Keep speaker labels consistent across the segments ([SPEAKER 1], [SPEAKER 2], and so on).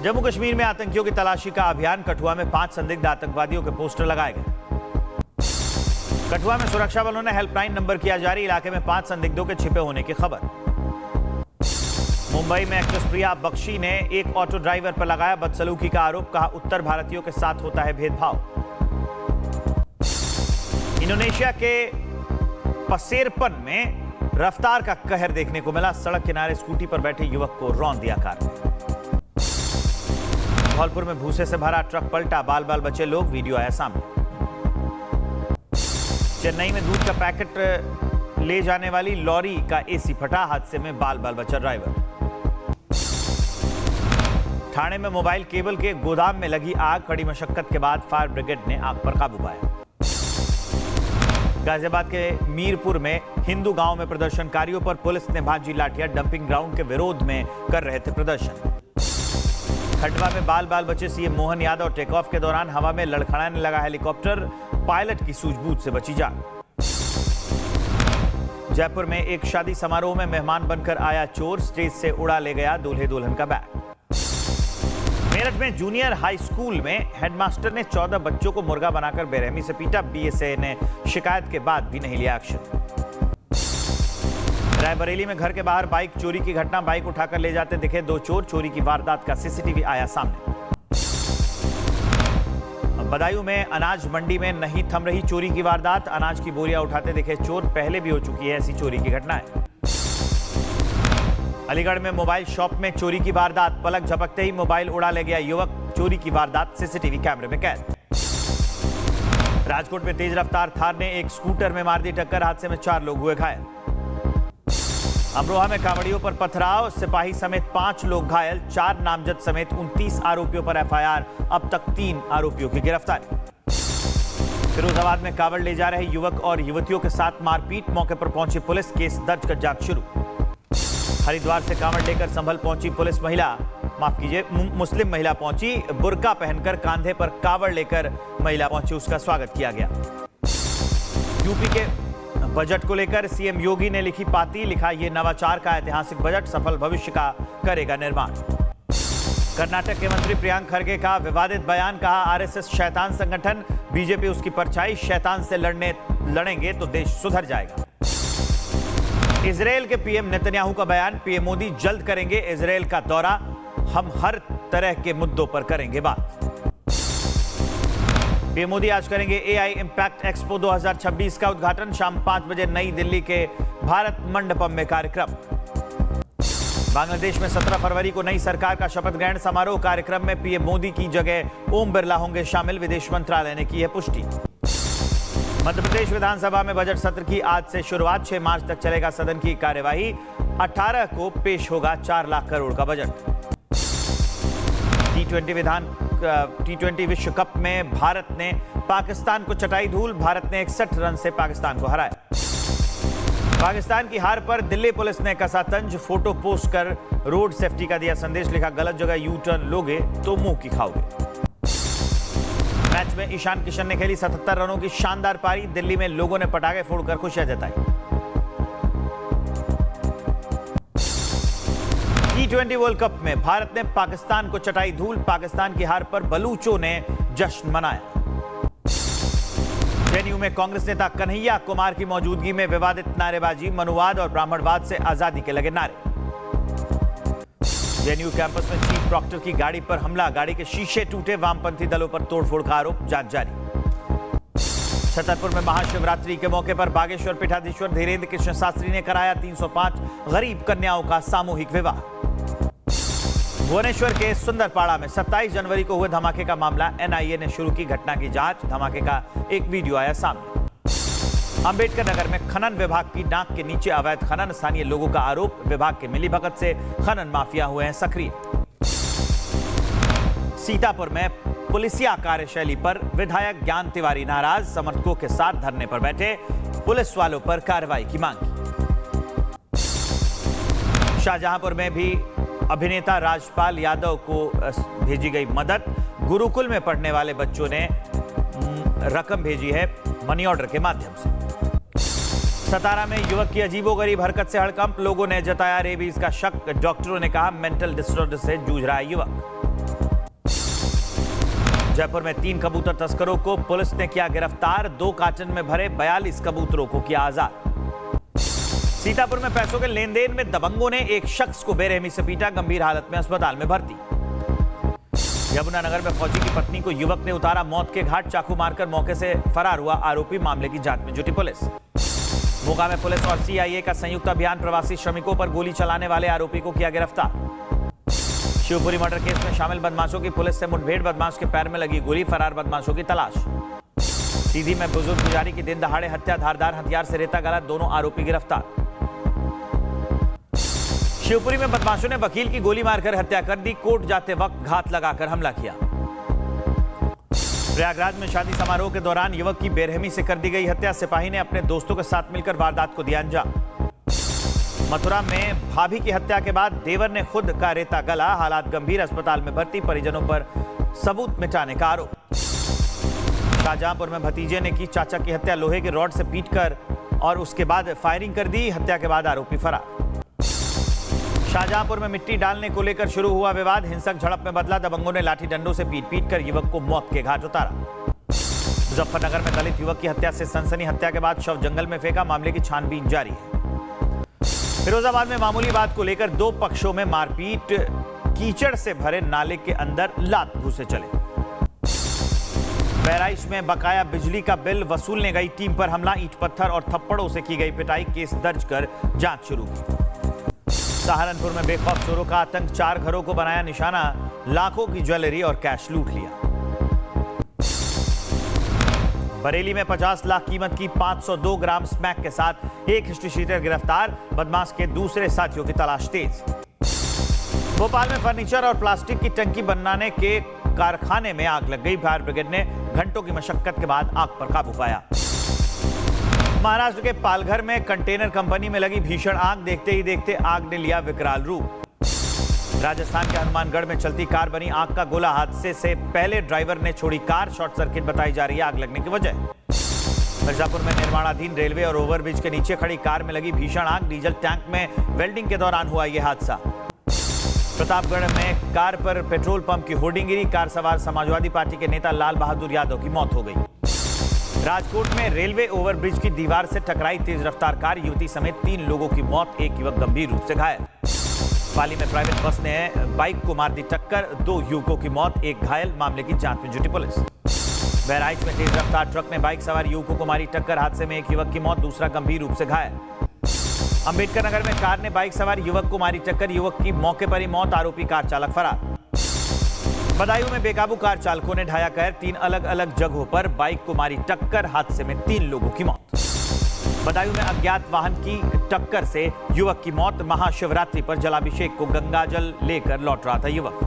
[SPEAKER 1] जम्मू कश्मीर में आतंकियों की तलाशी का अभियान। कठुआ में 5 संदिग्ध आतंकवादियों के पोस्टर लगाए गए। कठुआ में सुरक्षा बलों ने हेल्पलाइन नंबर किया जारी। इलाके में 5 संदिग्धों के छिपे होने की खबर। मुंबई में एक्ट्रेस प्रिया बख्शी ने एक ऑटो ड्राइवर पर लगाया बदसलूकी का आरोप। कहा, उत्तर भारतीयों के साथ होता है भेदभाव। इंडोनेशिया के पसेरपन में रफ्तार का कहर देखने को मिला। सड़क किनारे स्कूटी पर बैठे युवक को रौंद दिया कार ने। धौलपुर में भूसे से भरा ट्रक पलटा, बाल बाल बचे लोग, वीडियो आया सामने। चेन्नई में दूध का पैकेट ले जाने वाली लॉरी का एसी फटा, हादसे में बाल बाल बचा ड्राइवर। ठाणे में मोबाइल केबल के गोदाम में लगी आग। कड़ी मशक्कत के बाद फायर ब्रिगेड ने आग पर काबू पाया। गाजियाबाद के मीरपुर में हिंदू गांव में प्रदर्शनकारियों पर पुलिस ने भांजी लाठियां। डंपिंग ग्राउंड के विरोध में कर रहे थे प्रदर्शन। खंडवा में बाल बाल बचे CM Mohan Yadav. Take off के दौरान हवा में लड़खड़ाने लगा हेलीकॉप्टर, पायलट की सूझबूझ से बची जान। जयपुर में एक शादी समारोह में मेहमान बनकर आया चोर, स्टेज से उड़ा ले गया दूल्हे दुल्हन का बैग। मेरठ में जूनियर हाई स्कूल में हेडमास्टर ने 14 बच्चों को मुर्गा बनाकर बेरहमी से पीटा। बीएसए ने शिकायत के बाद भी नहीं लिया एक्शन। रायबरेली में घर के बाहर बाइक चोरी की घटना। बाइक उठाकर ले जाते दिखे 2 चोर। चोरी की वारदात का सीसीटीवी आया सामने। बदायूं में अनाज मंडी में नहीं थम रही चोरी की वारदात। अनाज की बोरियां उठाते दिखे चोर। पहले भी हो चुकी है ऐसी चोरी की घटनाएं। अलीगढ़ में मोबाइल शॉप में चोरी की वारदात। पलक झपकते ही मोबाइल उड़ा ले गया युवक। चोरी की वारदात सीसीटीवी कैमरे में कैद। राजकोट में तेज रफ्तार थार ने एक स्कूटर में मार दी टक्कर। हादसे में 4 लोग हुए घायल। अमरोहा में कांवड़ियों पर पथराव, सिपाही समेत 5 लोग घायल। 4 नामजद समेत 29 आरोपियों पर एफआईआर। अब तक 3 आरोपियों की गिरफ्तारी। फिरोजाबाद में कांवड़ ले जा रहे युवक और युवतियों के साथ मारपीट। मौके पर पहुंची पुलिस, केस दर्ज कर जांच शुरू। हरिद्वार से कांवड़ लेकर संभल पहुंची पुलिस महिला, मुस्लिम महिला पहुंची। बुर्का पहनकर कांधे पर कांवड़ लेकर महिला पहुंची, उसका स्वागत किया गया। यूपी के बजट को लेकर सीएम योगी ने लिखी पाती। लिखा, ये नवाचार का ऐतिहासिक बजट सफल भविष्य का करेगा निर्माण। कर्नाटक के मंत्री प्रियांक खरगे का विवादित बयान। कहा, आरएसएस शैतान संगठन, बीजेपी उसकी परछाई। शैतान से लड़ेंगे तो देश सुधर जाएगा। इजरायल के पीएम नेतन्याहू का बयान। पीएम मोदी जल्द करेंगे इजरायल का दौरा। हम हर तरह के मुद्दों पर करेंगे बात। पीएम मोदी आज करेंगे एआई इंपैक्ट एक्सपो 2026 का उद्घाटन। शाम 5 बजे नई दिल्ली के भारत मंडपम में कार्यक्रम। बांग्लादेश में 17 फरवरी को नई सरकार का शपथ ग्रहण समारोह। कार्यक्रम में पीएम मोदी की जगह ओम बिरला होंगे शामिल। विदेश मंत्रालय ने की है पुष्टि। मध्य प्रदेश विधानसभा में बजट सत्र की आज से शुरुआत। 6 मार्च तक चलेगा सदन की कार्यवाही। 18 को पेश होगा 4 लाख करोड़ का बजट। टी20 विश्व कप में भारत ने पाकिस्तान को चटाई धूल। भारत ने 61 रन से पाकिस्तान को हराया। पाकिस्तान की हार पर दिल्ली पुलिस ने कसा तंज। फोटो पोस्ट कर रोड सेफ्टी का दिया संदेश। लिखा, गलत जगह यू टर्न लोगे तो मुंह की खाओगे। मैच में ईशान किशन ने खेली 77 रनों की शानदार पारी। दिल्ली में लोगों ने पटाखे फोड़कर खुशियां जताई। टी20 वर्ल्ड कप में भारत ने पाकिस्तान को चटाई धूल। पाकिस्तान की हार पर बलूचों ने जश्न मनाया। जेएनयू में कांग्रेस नेता कन्हैया कुमार की मौजूदगी में विवादित नारेबाजी। मनुवाद और ब्राह्मणवाद से आजादी के लगे नारे। जेएनयू कैंपस में चीफ प्रॉक्टर की गाड़ी पर हमला। गाड़ी के शीशे टूटे। वामपंथी दलों पर तोड़फोड़ का आरोप, जांच जारी। छतरपुर में महाशिवरात्रि के मौके पर बागेश्वर पीठाधीश्वर धीरेन्द्र कृष्ण शास्त्री ने कराया 305 गरीब कन्याओं का सामूहिक विवाह। भुवनेश्वर के सुंदरपाड़ा में 27 जनवरी को हुए धमाके का मामला। एनआईए ने शुरू की घटना की जांच। धमाके का एक वीडियो आया सामने। अंबेडकर नगर में खनन विभाग की नाक के नीचे अवैध खनन। स्थानीय लोगों का आरोप, विभाग के मिलीभगत से खनन माफिया हुए हैं सक्रिय। सीतापुर में पुलिसिया कार्यशैली पर विधायक ज्ञान तिवारी नाराज। समर्थकों के साथ धरने पर बैठे। पुलिस वालों पर कार्रवाई की मांग की। शाहजहांपुर में भी अभिनेता राजपाल यादव को भेजी गई मदद। गुरुकुल में पढ़ने वाले बच्चों ने रकम भेजी है मनी ऑर्डर के माध्यम से। सतारा में युवक की अजीबोगरीब हरकत से हड़कंप। लोगों ने जताया रेबीज का शक। डॉक्टरों ने कहा मेंटल डिसऑर्डर से जूझ रहा है युवक। जयपुर में 3 कबूतर तस्करों को पुलिस ने किया गिरफ्तार। 2 कार्टन में भरे 42 कबूतरों को किया आजाद। सीतापुर में पैसों के लेन देन में दबंगों ने एक शख्स को बेरहमी से पीटा, गंभीर हालत में अस्पताल में भर्ती। यमुनानगर में फौजी की पत्नी को युवक ने उतारा मौत के घाट, चाकू मारकर मौके से फरार हुआ आरोपी। मामले की जांच में जुटी पुलिस। मोगा में पुलिस और सीआईए का संयुक्त अभियान, प्रवासी श्रमिकों पर गोली चलाने वाले आरोपी को किया गिरफ्तार। शिवपुरी मर्डर केस में शामिल बदमाशों की पुलिस से मुठभेड़, बदमाश के पैर में लगी गोली, फरार बदमाशों की तलाश। सीधी में बुजुर्ग पुजारी की दिन दहाड़े हत्या, धारदार हथियार से रेता गला, दोनों आरोपी गिरफ्तार। शिवपुरी में बदमाशों ने वकील की गोली मारकर हत्या कर दी, कोर्ट जाते वक्त घात लगाकर हमला किया। प्रयागराज में शादी समारोह के दौरान युवक की बेरहमी से कर दी गई हत्या, सिपाही ने अपने दोस्तों के साथ मिलकर वारदात को दिया अंजाम। मथुरा में भाभी की हत्या के बाद देवर ने खुद का रेता गला, हालात गंभीर, अस्पताल में भर्ती, परिजनों पर सबूत मिटाने का आरोप। शाहजहांपुर में भतीजे ने की चाचा की हत्या, लोहे के रॉड से पीटकर और उसके बाद फायरिंग कर दी, हत्या के बाद आरोपी फरार। शाहजहांपुर में मिट्टी डालने को लेकर शुरू हुआ विवाद, हिंसक झड़प में बदला, दबंगों ने लाठी डंडों से पीट कर युवक को मौत के घाट उतारा। मुजफ्फरनगर में दलित युवक की हत्या से सनसनी, हत्या के बाद शव जंगल में फेंका, मामले की छानबीन जारी है। फिरोजाबाद में मामूली बात को लेकर 2 पक्षों में मारपीट, कीचड़ से भरे नाले के अंदर लात घुसे चले। बहराइच में बकाया बिजली का बिल वसूलने गई टीम पर हमला, ईंट पत्थर और थप्पड़ों से की गई पिटाई, केस दर्ज कर जांच शुरू की। सहारनपुर में बेखौफ चोरों का आतंक, 4 घरों को बनाया निशाना, लाखों की ज्वेलरी और कैश लूट लिया। बरेली में 50 लाख कीमत की 502 ग्राम स्मैक के साथ एक हिस्ट्री शीटर गिरफ्तार, बदमाश के दूसरे साथियों की तलाश तेज। भोपाल में फर्नीचर और प्लास्टिक की टंकी बनाने के कारखाने में आग लग गई, फायर ब्रिगेड ने घंटों की मशक्कत के बाद आग पर काबू पाया। महाराष्ट्र के पालघर में कंटेनर कंपनी में लगी भीषण आग, देखते ही देखते आग ने लिया विकराल रूप। राजस्थान के हनुमानगढ़ में चलती कार बनी आग का गोला, हादसे से पहले ड्राइवर ने छोड़ी कार, शॉर्ट सर्किट बताई जा रही है आग लगने की वजह। मिर्जापुर में निर्माणाधीन रेलवे और ओवरब्रिज के नीचे खड़ी कार में लगी भीषण आग, डीजल टैंक में वेल्डिंग के दौरान हुआ यह हादसा। प्रतापगढ़ में कार पर पेट्रोल पंप की होर्डिंग गिरी, कार सवार समाजवादी पार्टी के नेता लाल बहादुर यादव की मौत हो गई। राजकोट में रेलवे ओवरब्रिज की दीवार से टकराई तेज रफ्तार कार, युवती समेत 3 लोगों की मौत, एक युवक गंभीर रूप से घायल। पाली में प्राइवेट बस ने बाइक को मार दी टक्कर, 2 युवकों की मौत, एक घायल, मामले की जांच में जुटी पुलिस। बहराइच में तेज रफ्तार ट्रक ने बाइक सवार युवकों को मारी टक्कर, हादसे में एक युवक की मौत, दूसरा गंभीर रूप से घायल। अंबेडकर नगर में कार ने बाइक सवार युवक को मारी टक्कर, युवक की मौके पर ही मौत, आरोपी कार चालक फरार। बदायूं में बेकाबू कार चालकों ने ढाया कहर, 3 अलग अलग जगहों पर बाइक को मारी टक्कर, हादसे में 3 लोगों की मौत। बदायूं में अज्ञात वाहन की टक्कर से युवक की मौत, महाशिवरात्रि पर जलाभिषेक को गंगाजल लेकर लौट रहा था युवक।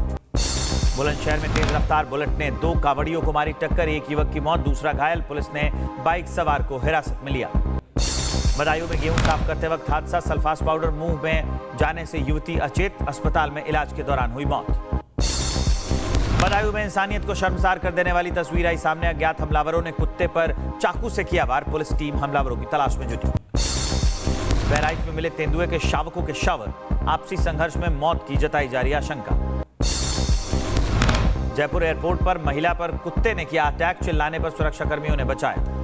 [SPEAKER 1] बुलंदशहर में तेज रफ्तार बुलेट ने 2 कांवड़ियों को मारी टक्कर, एक युवक की मौत, दूसरा घायल, पुलिस ने बाइक सवार को हिरासत में लिया। बदायूं में गेहूं साफ करते वक्त हादसा, सल्फास पाउडर मुंह में जाने से युवती अचेत, अस्पताल में इलाज के दौरान हुई मौत। बदायूं में इंसानियत को शर्मसार कर देने वाली तस्वीर आई सामने, अज्ञात हमलावरों ने कुत्ते पर चाकू से किया वार, पुलिस टीम हमलावरों की तलाश में जुटी। बहराइच में मिले तेंदुए के शावकों के शव, आपसी संघर्ष में मौत की जताई जा रही आशंका। जयपुर एयरपोर्ट पर महिला पर कुत्ते ने किया अटैक, चिल्लाने पर सुरक्षाकर्मियों ने बचाया।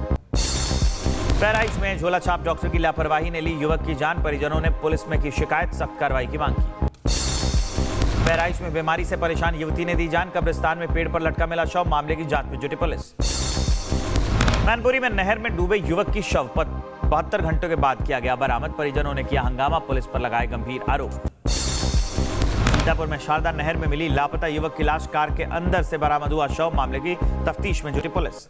[SPEAKER 1] बहराइच में झोला छाप डॉक्टर की लापरवाही ने ली युवक की जान, परिजनों ने पुलिस में की शिकायत, सख्त कार्रवाई की मांग की। बहराइच में बीमारी से परेशान युवती ने दी जान, कब्रिस्तान में पेड़ पर लटका मिला शव, मामले की जांच में जुटी पुलिस। मैनपुरी में नहर में डूबे युवक की शव 72 घंटों के बाद किया गया बरामद, परिजनों ने किया हंगामा, पुलिस पर लगाए गंभीर आरोप। सीतापुर में शारदा नहर में मिली लापता युवक की लाश, कार के अंदर से बरामद हुआ शव, मामले की तफ्तीश में जुटी पुलिस।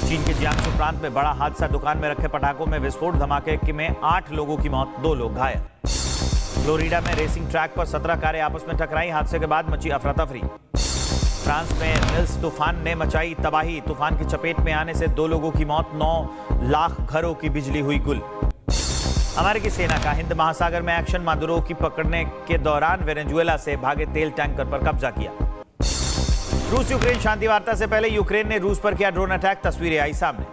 [SPEAKER 1] चीन के जियांगसू प्रांत में बड़ा हादसा, दुकान में रखे पटाखों में विस्फोट, धमाके में 8 लोगों की मौत, 2 लोग घायल। फ्लोरिडा में रेसिंग ट्रैक पर 17 कारें आपस में टकराई, हादसे के बाद मची अफरा तफरी। फ्रांस में निल्स तूफान ने मचाई तबाही, तूफान की चपेट में आने से 2 लोगों की मौत, 9 लाख घरों की बिजली हुई गुल। अमेरिकी सेना का हिंद महासागर में एक्शन, मादुरो की पकड़ने के दौरान वेनेजुएला से भागे तेल टैंकर पर कब्जा किया। रूस यूक्रेन शांति वार्ता से पहले यूक्रेन ने रूस पर किया ड्रोन अटैक, तस्वीरें आई सामने।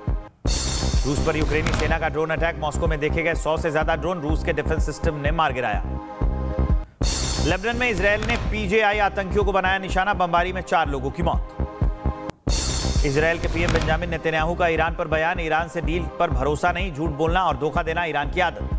[SPEAKER 1] रूस पर यूक्रेनी सेना का ड्रोन अटैक, मॉस्को में देखे गए 100 से ज्यादा ड्रोन, रूस के डिफेंस सिस्टम ने मार गिराया। लेबनान में इजरायल ने पीजेआई आतंकियों को बनाया निशाना, बमबारी में 4 लोगों की मौत। इजरायल के पीएम बेंजामिन नेतन्याहू का ईरान पर बयान, ईरान से डील पर भरोसा नहीं, झूठ बोलना और धोखा देना ईरान की आदत।